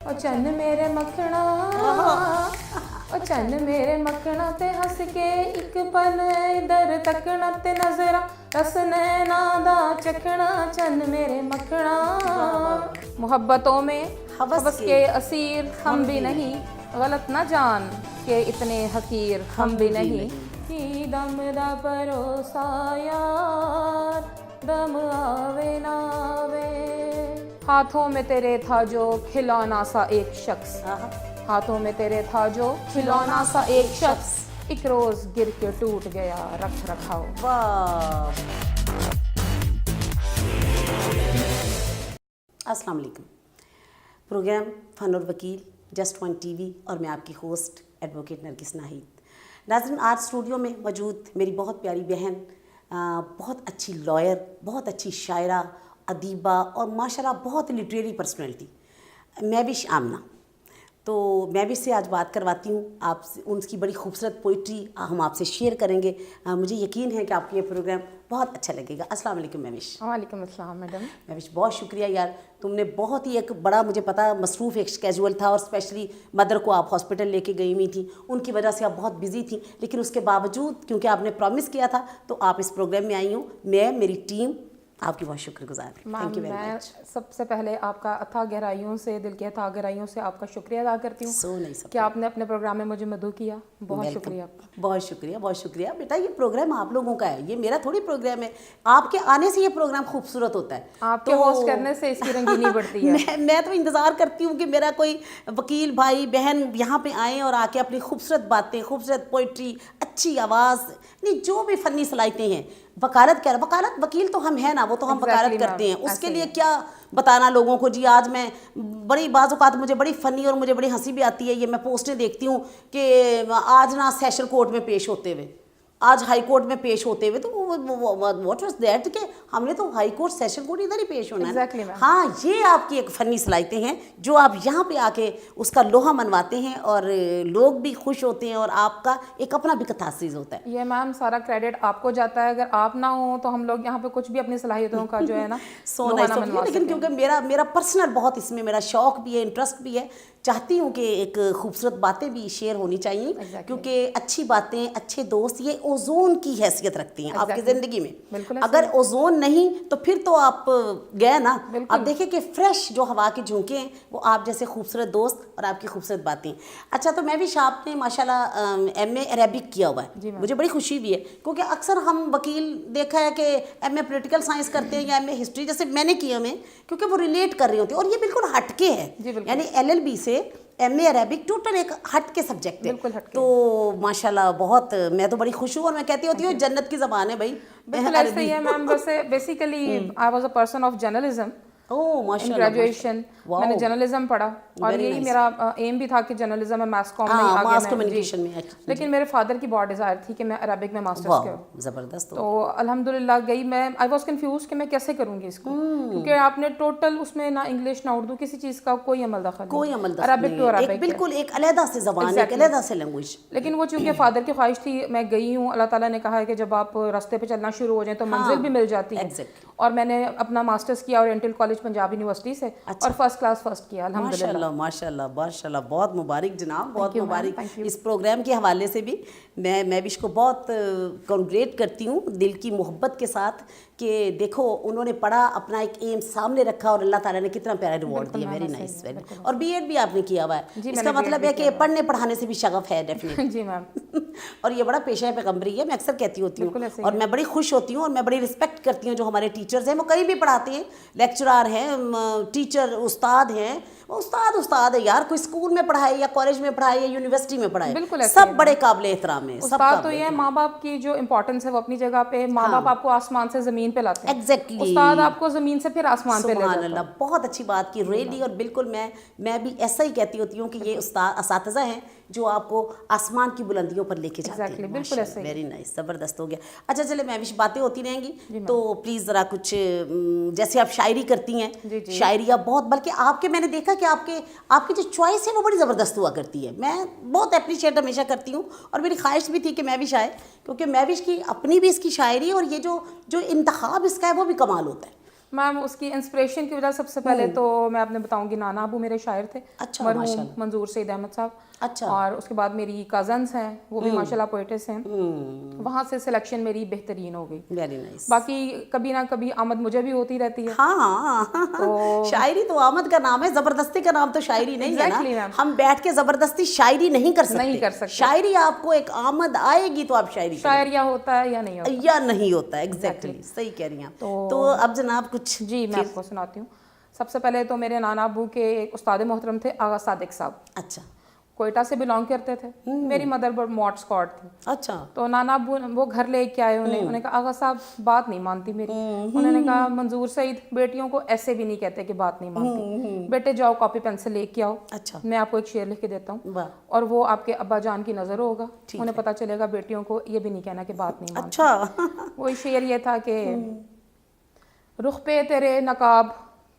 ओ चन्न मेरे मखना ओ चन्न मेरे मखना ते हंस के एक पल इधर तकना ते नजरा रस नैना दा चखना चन्न मेरे मखना। मोहब्बतों में हवस के असीर हम भी नहीं, गलत न जान के इतने हकीर हम भी नहीं। कि दम दा भरोसा यार दम आवे ना आवे। हाथों में तेरे था जो खिलौना सा एक शख्स, हाथों में तेरे था जो खिलौना सा एक शख्स, एक रोज गिर के टूट गया रख रखाव। वाह। अस्सलाम वालेकुम। प्रोग्राम फन और वकील जस्ट वन टीवी और मैं आपकी होस्ट एडवोकेट नरगिस नाहिद। नाज़रीन, आज स्टूडियो में मौजूद मेरी बहुत प्यारी बहन, बहुत अच्छी लॉयर, बहुत अच्छी शायरा, अदीबा और माशाल्लाह बहुत लिटरेरी पर्सनैलिटी महविश आमना। तो महविश से आज बात करवाती हूँ आपसे, उनकी बड़ी खूबसूरत पोइट्री हम आपसे शेयर करेंगे। मुझे यकीन है कि आपको ये प्रोग्राम बहुत अच्छा लगेगा। अस्सलाम वालेकुम महविश। वालेकुम अस्सलाम मैडम। महविश, बहुत शुक्रिया यार, तुमने बहुत ही एक बड़ा, मुझे पता मसरूफ़ एक स्केजुअल था और स्पेशली मदर को आप हॉस्पिटल लेके गई हुई थी, उनकी वजह से आप बहुत बिजी थी, लेकिन उसके बावजूद क्योंकि आपने प्रॉमिस किया था तो आप इस प्रोग्राम में आई हूँ। मैं, मेरी टीम आपकी बहुत शुक्रगुजार है। Thank you very much. सबसे पहले आपका अथाह गहराइयों से, दिल के अथाह गहराइयों से आपका शुक्रिया अदा करती हूँ कि आपने अपने प्रोग्राम में मुझे मदद किया। बहुत शुक्रिया आपका। बहुत शुक्रिया, बहुत शुक्रिया। बेटा, ये प्रोग्राम आप लोगों का है, ये मेरा थोड़ी प्रोग्राम है। आपके आने से ये प्रोग्राम खूबसूरत होता है, आपके होस्ट करने से इसकी रंगीनी बढ़ती है। मैं तो इंतज़ार करती हूँ कि मेरा कोई वकील भाई बहन यहाँ पे आए और आके अपनी खूबसूरत बातें, खूबसूरत पोइट्री, अच्छी आवाज़, नहीं जो भी फ़नी सलाहितें हैं, वकालत क्या, वकालत वकील तो हम हैं ना, वो तो हम वकालत करते हैं, उसके लिए क्या बताना लोगों को। जी आज मैं बड़ी बाज़ औक़ात मुझे बड़ी फ़नी और मुझे बड़ी हंसी भी आती है, ये मैं पोस्टें देखती हूँ कि आज ना सेशन कोर्ट में पेश होते हुए, आज हाई कोर्ट में पेश होते हुए, तो व्हाट वाज दैट कि हमने तो हाई कोर्ट सेशन कोर्ट इधर ही पेश होना है। हाँ, ये आपकी एक फ़नी सलाहितें हैं जो आप यहाँ पे आके उसका लोहा मनवाते हैं और लोग भी खुश होते हैं और आपका एक अपना भी कथासीज़ होता है। ये मैम सारा क्रेडिट आपको जाता है, अगर आप ना हो तो हम लोग यहाँ पे कुछ भी अपनी सलाहियतों का जो है ना सोना मनवा, लेकिन क्योंकि मेरा पर्सनल बहुत इसमें मेरा शौक़ भी है, इंटरेस्ट भी है, चाहती हूँ कि एक खूबसूरत बातें भी शेयर होनी चाहिए, क्योंकि अच्छी बातें, अच्छे दोस्त ये ओजोन की हैसियत रखती हैं आपकी ज़िंदगी में। अगर ओजोन नहीं तो फिर तो आप गए ना। आप देखें कि फ्रेश जो हवा के झोंके हैं वो आप जैसे खूबसूरत दोस्त और आपकी खूबसूरत बातें। अच्छा, तो मैं भी आपने माशाल्लाह MA अरेबिक किया हुआ है, मुझे बड़ी खुशी भी है, क्योंकि अक्सर हम वकील देखा है कि MA पॉलिटिकल साइंस करते हैं या MA हिस्ट्री जैसे मैंने किया में, क्योंकि वो रिलेट कर रही होती है और ये बिल्कुल हटके है, यानी LLB से MA अरेबिक टोटल एक हट के सब्जेक्ट है। तो माशाल्लाह बहुत, मैं तो बड़ी खुश हूँ और मैं कहती होती हूँ जन्नत की ज़बान है भाई। बिल्कुल ऐसे ही है मैम। वैसे basically I was a person of journalism. माशाल्लाह, ग्रेजुएशन मैंने जर्नलिज्म पढ़ा और यही मेरा एम भी था कि जर्नलिज्म में मास कॉम में मास कम्युनिकेशन में, लेकिन मेरे फादर की बहुत डिज़ायर थी कि मैं अरबिक में मास्टर्स करूँ। ज़बरदस्त। तो अल्हम्दुलिल्लाह गई मैं। आई वाज कंफ्यूज कि मैं कैसे करूँगी इसको, क्योंकि आपने टोटल उसमें ना इंग्लिश ना उर्दू किसी चीज़ का कोई अमल दखल, कोई अमल अरबिक टू अरबिक, बिल्कुल एक अलग से ज़बान, एक अलग से लैंग्वेज। लेकिन वो चूँकि फादर की ख्वाहिश थी, मैं गई हूँ। अल्लाह ताला ने कहा है कि जब आप रास्ते पे चलना शुरू हो जाए तो मंजिल भी मिल जाती है। और मैंने अपना मास्टर्स किया ओरिएंटल कॉलेज पंजाब यूनिवर्सिटी से और फर्स्ट क्लास फर्स्ट किया अल्हम्दुलिल्लाह। माशाल्लाह माशाल्लाह, बहुत मुबारक जनाब, बहुत मुबारक। इस प्रोग्राम के हवाले से भी मैं महविश को बहुत कॉन्ग्रेट करती हूँ दिल की मोहब्बत के साथ कि देखो उन्होंने पढ़ा, अपना एक एम सामने रखा और अल्लाह ताला ने कितना प्यारा रिवॉर्ड दिया। Very nice, very. और BEd भी आपने किया हुआ है, इसका मतलब है कि पढ़ने पढ़ाने से भी शगफ है डेफिनेटली। जी मैम। और ये बड़ा पेशा है पैगम्बरी है, मैं अक्सर कहती होती हूँ और मैं बड़ी खुश होती हूँ और मैं बड़ी रिस्पेक्ट करती हूँ जो हमारे टीचर्स हैं, वो कहीं भी पढ़ाते हैं, लेक्चरार हैं, टीचर उस्ताद हैं, उस्ताद है यार, कोई स्कूल में पढ़ाए या कॉलेज में पढ़ाए या यूनिवर्सिटी में पढ़ाए, सब बड़े काबिल एहतराम है। उस्ताद तो ये माँ बाप की जो इम्पोर्टेंस है वो अपनी जगह पे, माँ बाप आपको आसमान से ज़मीन पे लाते हैं। एग्जैक्टली, उस्ताद आपको ज़मीन से फिर आसमान पे ले जाता है। सुभान अल्लाह, बहुत अच्छी बात की रियली। और बिल्कुल मैं भी ऐसा ही कहती होती हूँ कि ये उस्ताद असातिज़ा हैं जो आपको आसमान की बुलंदियों पर लेके जाते हैं। बिल्कुल ऐसे ही। वेरी नाइस, ज़बरदस्त हो गया। अच्छा चले, मैं भी बातें होती रहेंगी तो प्लीज़ ज़रा कुछ, जैसे आप शायरी करती हैं, शायरिया बहुत, बल्कि आपके मैंने देखा कि आपकी जो चॉइस है वो बड़ी ज़बरदस्त हुआ करती है। मैं बहुत अप्रिशिएट हमेशा करती हूँ और मेरी ख्वाहिश भी थी कि मैं भी शायर, क्योंकि मैं भी इसकी अपनी भी इसकी शायरी और ये जो इंतखाब इसका है वो भी कमाल होता है। मैम उसकी इंस्पिरेशन की वजह सबसे पहले तो मैं आपने बताऊंगी नाना अबू मेरे शायर थे, अच्छा, मरहूम माशाल्लाह। मंजूर सईद अहमद साहब। अच्छा। और उसके बाद मेरी कजन्स हैं, वो भी माशाल्लाह पोइट्स हैं। वहाँ से सिलेक्शन मेरी बेहतरीन हो गई। Very nice. बाकी कभी ना कभी आमद मुझे भी होती रहती है। हाँ तो शायरी तो आमद का नाम है, जबरदस्ती का नाम तो शायरी नहीं है Exactly, ना। ma'am. हम बैठ के जबरदस्ती शायरी नहीं कर सकते। नहीं कर सकते। शायरी आपको एक आमद आएगी तो आप शायरी शायर या होता है या नहीं होता। या नहीं होता। एग्जैक्टली सही कह रही हैं आप। तो अब जनाब कुछ जी मैं आपको सुनाती हूँ। सबसे पहले तो मेरे नाना अबू के एक उस्ताद मोहतरम थे आगा सादिक साहब, अच्छा कोयटा से बिलोंग करते थे। मेरी मदर मॉड स्कॉट थी। अच्छा तो नाना अबू वो घर लेके आए उन्हें कहा आगा साहब बात नहीं मानती मेरी। उन्होंने कहा मंजूर सईद बेटियों को ऐसे भी नहीं कहते कि बात नहीं मानती, बेटे जाओ कॉपी पेंसिल लेके आओ, अच्छा मैं आपको एक शेर लिख के देता हूँ वाह और वो आपके अब्बा जान की नज़र होगा, उन्हें पता चलेगा बेटियों को ये भी नहीं कहना कि बात नहीं मानती। अच्छा वही शेर ये था कि रुख पे तेरे नकाब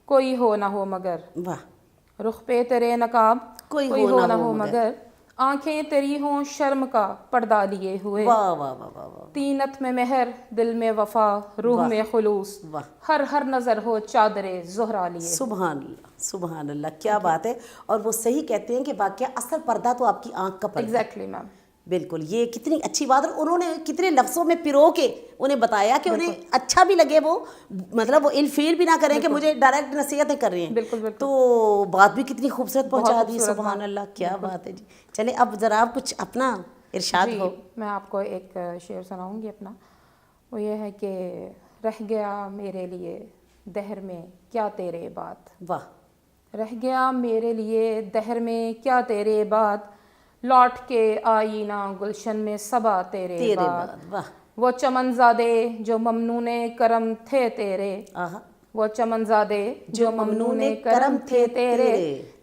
कोई हो ना हो मगर, वाह रुख पे तेरे नकाब कोई हो ना हो मगर, आंखें तेरी हों शर्म का पर्दा लिए हुए, वाह वाह वाह वाह वाह तीनत में मेहर दिल में वफा रूह में खुलूस, वाह हर नजर हो चादरे ज़ोहरा लिए। सुभान अल्लाह सुभान अल्लाह, क्या बात है। और वो सही कहते हैं कि वाकया असल पर्दा तो आपकी आंख का पर्दा। Exactly ma'am. बिल्कुल, ये कितनी अच्छी बात। और उन्होंने कितने लफ्ज़ों में पिरो के उन्हें बताया कि उन्हें अच्छा भी लगे, वो मतलब वो इल फील भी ना करें कि मुझे डायरेक्ट नसीहतें कर रही हैं। बिल्कुल बिल्कुल। तो बात भी कितनी खूबसूरत पहुंचा दी। खूबसूरत सुभान अल्लाह, क्या बात है जी। चले अब ज़रा आप कुछ अपना इरशाद जी हो। मैं आपको एक शेर सुनाऊंगी अपना। वो ये है कि रह गया मेरे लिए दहर में क्या तेरे बात, वाह रह गया मेरे लिए दहर में क्या तेरे बात, लौट के आई ना गुलशन में सबा तेरे बात, बाद वाह वो चमनज़ादे जो ममनूने करम थे तेरे, आहा वो चमनज़ादे जो ममनूने करम थे तेरे,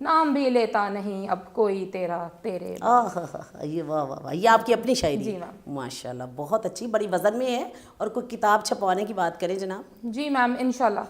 नाम भी लेता नहीं अब कोई तेरा तेरे। ये वाह वाह वाह, ये आपकी अपनी शायरी जी है। मैम। माशाल्लाह बहुत अच्छी, बड़ी वज़न में है। और कोई किताब छपवाने की बात करें जनाब? जी मैम इंशाल्लाह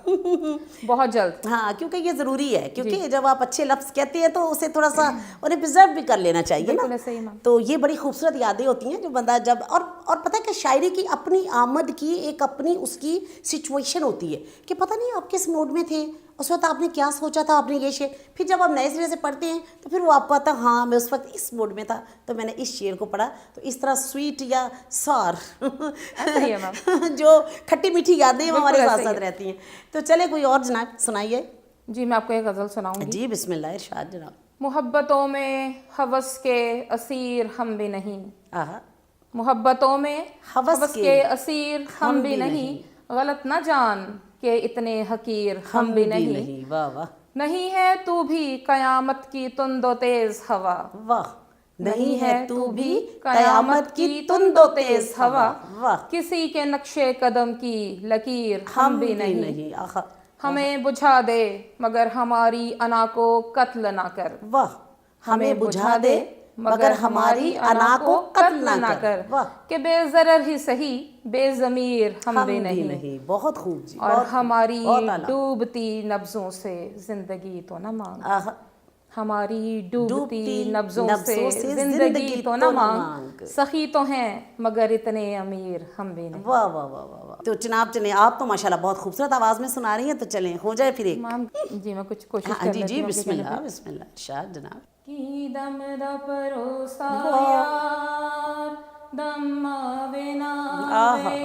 बहुत जल्द। हाँ, क्योंकि ये ज़रूरी है, क्योंकि जब आप अच्छे लफ्ज़ कहते हैं तो उसे थोड़ा सा उन्हें प्रिजर्व भी कर लेना चाहिए ना। बिल्कुल सही मैम। तो ये बड़ी खूबसूरत यादें होती हैं जो बंदा जब और पता है कि शायरी की अपनी आमद की एक अपनी उसकी सिचुएशन होती है कि पता नहीं आप किस मूड में थे उस वक्त, आपने क्या सोचा था, आपने ये शेर, फिर जब आप नए सिरे से पढ़ते हैं तो फिर वो आपको आता हाँ मैं उस वक्त इस मूड में था तो मैंने इस शेर को पढ़ा। तो इस तरह स्वीट या सार ऐसा ही है मैम। जो खट्टी मीठी यादें हमारे ऐसा साथ ही साथ है। रहती हैं। तो चले कोई और जनाब सुनाइए। जी मैं आपको एक गज़ल सुनाऊंगी। जी बिस्मिल्लाह, इरशाद जनाब। मोहब्बतों में हवस के असीर हम भी नहीं, आहा मोहब्बतों में हवस हवस के के असीर हम भी नहीं, गलत न जान के इतने हकीर हम भी नहीं, वाह वाह नहीं है तू भी कयामत की तुंदो तेज हवा, वाह, नहीं है तू भी कयामत की तुंदो तेज हवा, वाह, किसी के नक्शे कदम की लकीर हम भी नहीं, आहा हमें बुझा दे मगर हमारी अना को कत्ल ना कर, वाह, हमें बुझा दे मगर हमारी अना को कत्ल ना कर, वाह, कि बेज़रर ही सही बेज़मीर हम भी नहीं, बहुत खूब जी। और हमारी बहुत आला। डूबती नब्जों से जिंदगी तो न मांग, आहा हमारी डूबती नब्जों से जिंदगी तो न मांग, सखी तो हैं मगर इतने अमीर हम भी नहीं। वाह वाह वाह वाह वाह। तो जनाब चले, आप तो माशाल्लाह बहुत खूबसूरत आवाज़ में सुना रही हैं, तो चलें हो जाए फिर एक। मैम जी मैं कुछ कोशिश हाँ कर जी लेती जी हूँ। बिस्मिल्लाह बिस्मिल्लाह, इरशाद जनाब। की दम दा परोसा यार दम आवे ना आवे,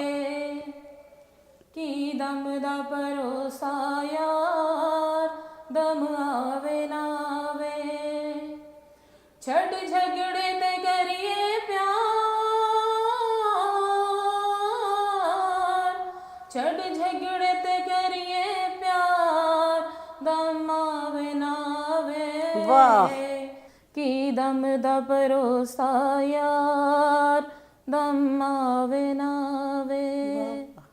की दम दा परोसा यार दम आवे ना आवे, छड़ झगड़े ते करिए प्यार, छड़ झगड़े ते करिए प्यार दम आवे ना आवे, वाह। की दम दा भरोसा यार दम आवे ना आवे।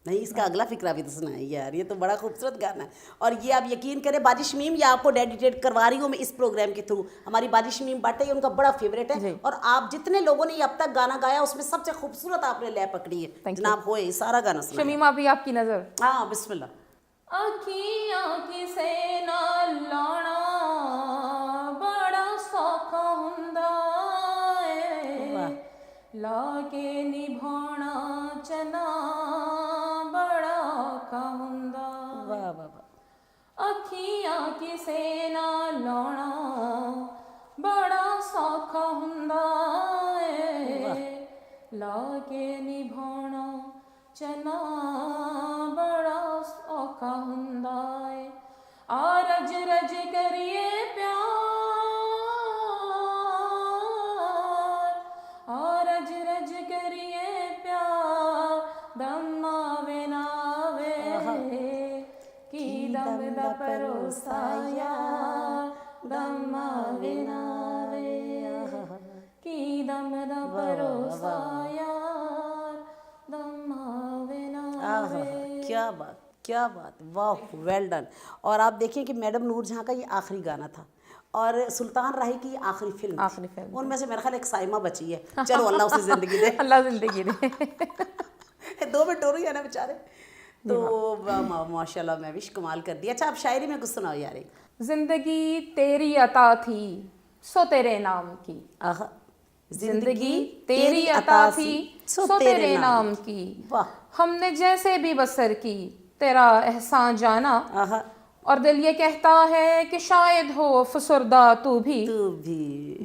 नहीं, इसका अगला फिक्रा भी तो सुनाइए यार, ये तो बड़ा खूबसूरत गाना है। और ये आप यकीन करें बाजी शमीम, ये आपको डेडिकेट करवा रही हूँ मैं इस प्रोग्राम के थ्रू। हमारी बाजी शमीम भट्ट है, उनका बड़ा फेवरेट है। और आप जितने लोगों ने ये अब तक गाना गाया उसमें सबसे खूबसूरत आपने लय पकड़ी है जनाब। होए सारा गाना सुना शमीमा भी आपकी नजर। हाँ बिस्मिल्लाह। अखियां किसे ना लाना बड़ा सौखा हुंदा है, लाके निभाना चना बड़ा औखा हुंदा। वाह वाह वाह। ਕਿਸੇ ਨਾਲ ਲਾਉਣਾ ਬੜਾ ਸੌਖਾ ਹੁੰਦਾ ਏ, ਲਾ ਕੇ ਨਿਭਾਉਣਾ ਚਨਾ ਬੜਾ ਔਖਾ ਹੁੰਦਾ ਏ। ਆ ਰਜ ਰਜ ਕਰੀਏ ਪਿਆਰ, ਆ ਰਜ ਰਜ ਕਰੀਏ ਪਿਆਰ, ਦਮ ਆਵੇ ਨਾ ਆਵੇ ਕੀ ਦਮ ਦਾ ਭਰੋਸਾ ਯਾਰ, ਦਮ ਆਵੇ ਨਾ ਆਵੇ ਕੀ ਦਮ ਦਾ ਭਰੋਸਾ यार, दम आवे ना आवे। क्या बात, वाह, वेल डन। और आप देखिए कि मैडम नूर जहाँ का ये आखिरी गाना था और सुल्तान राही की आखिरी फिल्म थी। उनमें से मेरे ख्याल एक साइमा बची है, चलो अल्लाह उसे जिंदगी दे। अल्लाह जिंदगी दे। 2 मिनट और ही है ना बेचारे, तो माशाल्लाह मैं विश कमाल कर दिया। अच्छा, आप शायरी में कुछ सुनाओ यार। जिंदगी तेरी अता थी सो तेरे नाम की, आहा, जिंदगी तेरी अता थी सो तेरे नाम की, वाह, हमने जैसे भी बसर की तेरा एहसान जाना, आहा, और दिल ये कहता है कि शायद हो फसुर्दा तू भी,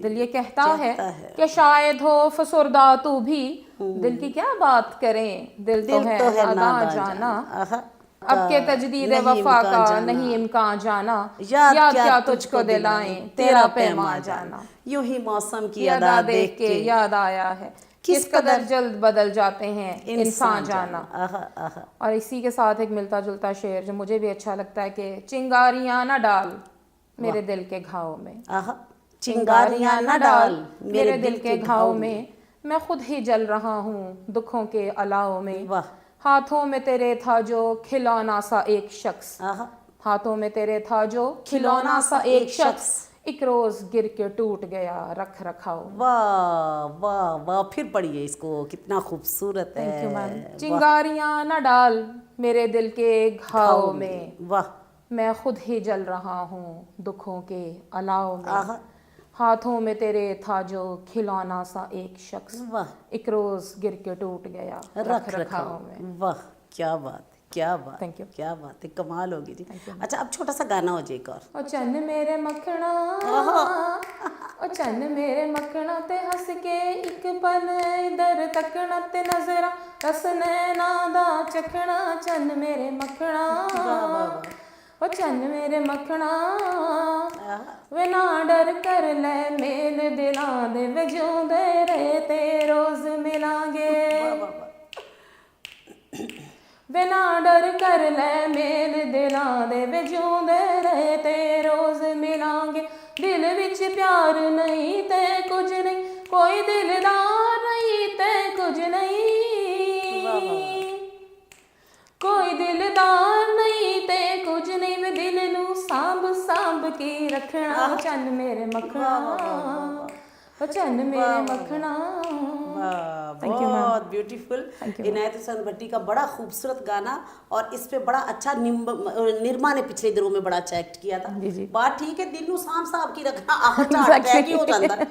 दिल ये कहता है कि शायद हो फसुर्दा तू भी, दिल की क्या बात करें, दिल तो है अदा जाना, अब के तजदीद वफा का नहीं इम्कान जाना, याद क्या तुझको दिलाएं तेरा पैमा जाना, यूं ही मौसम की अदा देख के याद आया है किस कदर जल्द बदल जाते हैं इंसान जाना। और इसी के साथ एक मिलता जुलता शेर जो मुझे भी अच्छा लगता है कि चिंगारियां न डाल मेरे दिल के घाव में, चिंगारियां न डाल मेरे दिल के घाव में, मैं खुद ही जल रहा हूँ दुखों के अलाव में, हाथों में तेरे था जो खिलौना सा एक शख्स, हाथों में तेरे था जो खिलौना सा एक शख्स, एक रोज गिर के टूट गया रख रखाव। वाह वाह वाह, फिर पढ़िए इसको, कितना खूबसूरत है। Thank you ma'am. चिंगारियां न डाल मेरे दिल के घाव में, वाह, मैं खुद ही जल रहा हूँ दुखों के अलाव में, हाथों में तेरे था जो खिलौना सा एक शख्स, वाह, एक रोज गिर के टूट गया रख रखाव में। वाह, क्या बात, क्या बात, थैंक यू, क्या बात है, कमाल होगी जी। अच्छा, अब छोटा सा गाना हो जाए एक और। ओ चन्न मेरे मखना, ओ चन्न मेरे मखना ते हंस के एक पल इधर तकना ते नजरा रस नैना दा चखना, चन्न मेरे मखना, ओ चन्न मेरे मखना, वे ना डर कर ले मेल दिलां दे वे जिउंदे रहे ते रोज मिलांगे, वे ना डर कर ले मेल दिलां दे वे जिउंदे रहे ते रोज मिलांगे, दिल विच प्यार नहीं ते कुछ नहीं, कोई दिलदार नहीं ते कुछ नहीं, कोई दिलदार नहीं ते कुछ नहीं, वे दिल नू सांभ सांभ के रखना, चन्न मेरे मखना, ओ चन्न मेरे मखना। बहुत ब्यूटीफुल। इनायत हुसैन भट्टी का बड़ा खूबसूरत गाना, और इस पे बड़ा अच्छा निर्मा ने पिछले दिनों में बड़ा अच्छा एक्ट किया था। बात ठीक है, दिल नू सांभ सांभ की रखना, अटैक ही हो जाता है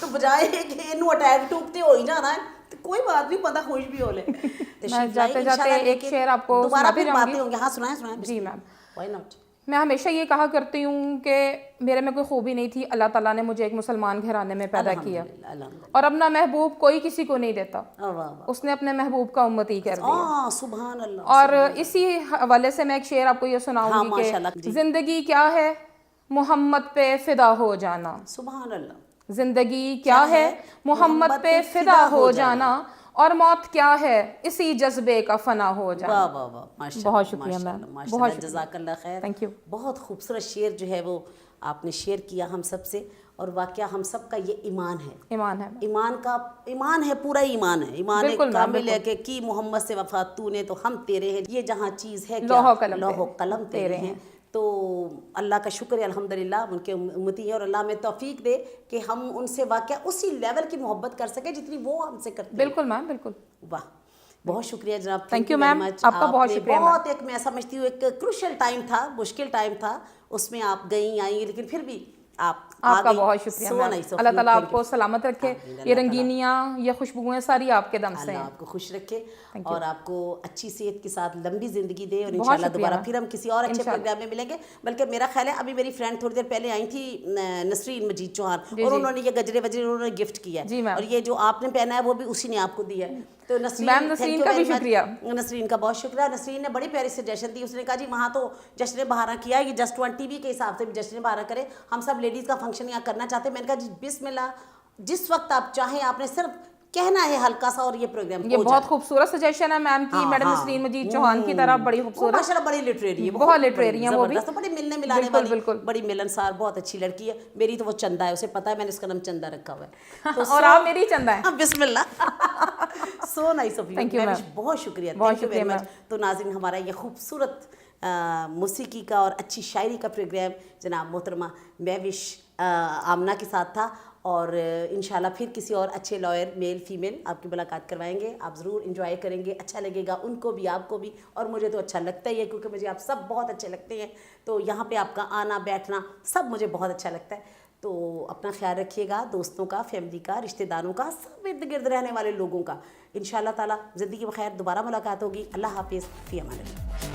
तो बजाय कि इनू अटैक टूकते हो ही जाना है, तो कोई बात नहीं, बंदा खुश भी हो ले। मैं जाते जाते एक शेर आपको दोबारा फिर बातें होंगी। हाँ, सुनाएं जी मैम। Why not. मैं हमेशा ये कहा करती हूँ कि मेरे में कोई खूबी नहीं थी, अल्लाह ताला ने मुझे एक मुसलमान घराने में पैदा किया, और अपना महबूब कोई किसी को नहीं देता, उसने अपने महबूब का उम्मती कर दिया, सुभान अल्लाह। और इसी हवाले से मैं एक शेर आपको ये सुनाऊंगी कि जिंदगी क्या है मोहम्मद पे फिदा हो जाना, सुभान अल्लाह, जिंदगी क्या है मोहम्मद पे फिदा हो जाना, और मौत क्या है इसी जज्बे का फना हो जाना। वाह वाह वाह, माशाल्लाह, बहुत शुक्रिया मैम, बहुत जज़ाकल्लाह खैर, थैंक यू। बहुत खूबसूरत शेर जो है वो आपने शेयर किया हम सब से, और वाकया हम सब का ये ईमान है, ईमान है, पूरा ईमान है, ईमान कामिल है कि की मोहम्मद से वफा तूने तो हम तेरे हैं, ये जहाँ चीज़ है लौह कलम तेरे हैं। तो अल्लाह का शुक्र है, अल्हम्दुलिल्लाह उनके उम्मती है, और अल्लाह में तौफीक दे कि हम उनसे वाकया उसी लेवल की मोहब्बत कर सके जितनी वो हमसे करते हैं। बिल्कुल मैम, बिल्कुल। वाह, बहुत शुक्रिया जनाब, थैंक यू मैम, आपका बहुत शुक्रिया। बहुत एक मैं समझती हूँ एक क्रूशियल टाइम था, मुश्किल टाइम था, उसमें आप गई आई, लेकिन फिर भी आप आपका बहुत शुक्रिया मैम, अल्लाह ताला आपको सलामत रखे, ये रंगीनियाँ ये खुशबुएं सारी आपके दम से हैं। आपको खुश रखे और आपको अच्छी सेहत के साथ लंबी ज़िंदगी दे, और इंशाल्लाह दोबारा फिर हम किसी और अच्छे प्रोग्राम में मिलेंगे। बल्कि मेरा ख्याल है अभी मेरी फ्रेंड थोड़ी देर पहले आई थी नसरीन मजीद चौहान, और उन्होंने ये गजरे वजरे उन्होंने गिफ्ट किया है, और ये जो आपने पहना है वो भी उसी ने आपको दिया है। तो नसरीन का भी शुक्रिया, नसरीन का बहुत शुक्रिया। नसरीन ने बड़ी प्यारी सजेशन दी, उसने कहा जी वहाँ तो जश्न बहारा किया, ये जस्ट वन टीवी के हिसाब से भी जश्न बहारा करे, हम सब लेडीज़ का फंक्शन यहाँ करना चाहते हैं। मैंने कहा जी बिस्मिल्लाह, जिस वक्त आप चाहें, आपने सिर्फ कहना है हल्का सा और ये प्रोग्राम ये बहुत खूबसूरत सजेशन है मैम की, मैडम नसरीन मजीद चौहान की तरह, बड़ी खूबसूरत, माशाल्लाह बड़ी लिटरेरी है, बहुत लिटरेरी है वो भी, तो बड़ी मिलने मिलाने वाली, बिल्कुल बड़ी मिलनसार, बहुत अच्छी लड़की है। मेरी तो वो चंदा है, उसे पता है मैंने इसका नाम चंदा रखा हुआ है। तो और आप मेरी चंदा है। बिस्मिल्लाह, so nice of you, thank you ma'am, बहुत शुक्रिया, बहुत शुक्रिया मैम। तो नाज़रीन, हमारा ये खूबसूरत मौसीकी का और अच्छी शायरी का प्रोग्राम जनाब मोहतरमा महविश आमना के साथ था, और इंशाल्लाह फिर किसी और अच्छे लॉयर मेल फीमेल आपकी मुलाकात करवाएंगे। आप ज़रूर इंजॉय करेंगे, अच्छा लगेगा उनको भी, आपको भी, और मुझे तो अच्छा लगता ही है क्योंकि मुझे आप सब बहुत अच्छे लगते हैं। तो यहाँ पे आपका आना बैठना सब मुझे बहुत अच्छा लगता है। तो अपना ख्याल रखिएगा, दोस्तों का, फैमिली का, रिश्तेदारों का, सब इर्द गिर्द रहने वाले लोगों का। इंशाल्लाह ताला ज़िंदगी बखैर दोबारा मुलाकात होगी। अल्लाह हाफिज़, फ़ी अमान अल्लाह।